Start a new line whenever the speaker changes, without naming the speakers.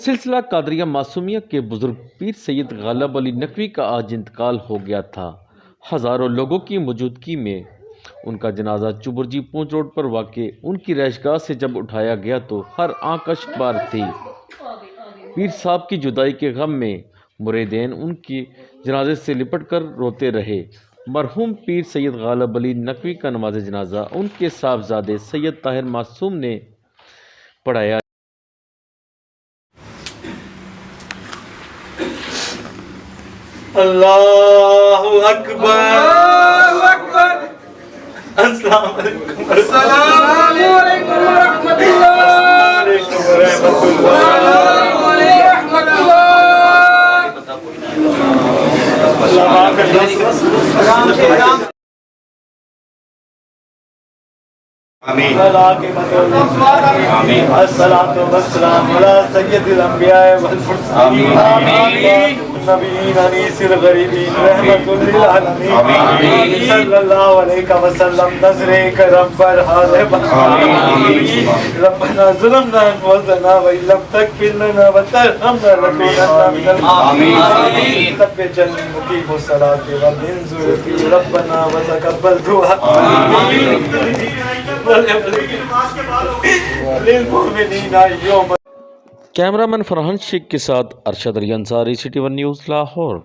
سلسلہ قادریہ معصومیہ کے بزرگ پیر سید غالب علی نقوی کا آج انتقال ہو گیا تھا۔ ہزاروں لوگوں کی موجودگی میں ان کا جنازہ چبرجی پونچھ روڈ پر واقع ان کی رہائش گاہ سے جب اٹھایا گیا تو ہر آنکھ اشک بار تھی۔ پیر صاحب کی جدائی کے غم میں مریدین ان کے جنازے سے لپٹ کر روتے رہے۔ مرحوم پیر سید غالب علی نقوی کا نماز جنازہ ان کے صاحبزادے سید طاہر معصوم نے پڑھایا۔
اللہ اکبر، اللہ اکبر، السلام علیکم، السلام علیکم ورحمۃ اللہ، السلام علیکم ورحمۃ اللہ۔ آمین آمین۔ الصلاۃ والسلام علی سید الانبیاء والمرسلین نبیین انیس الغریبین رحمۃ للعالمین صلی اللہ علیہ وسلم۔ نظر کرم پر حاضر ربنا ظلمنا انفسنا وان لم تغفر لنا وترحمنا لنكونن من الخاسرین۔ رب اجعلنی مقیم الصلاۃ ومن ذریتی ربنا وتقبل دعاء
کیمرہ مین فرحان شیخ کے ساتھ ارشد علی انصاری، City 1 نیوز لاہور۔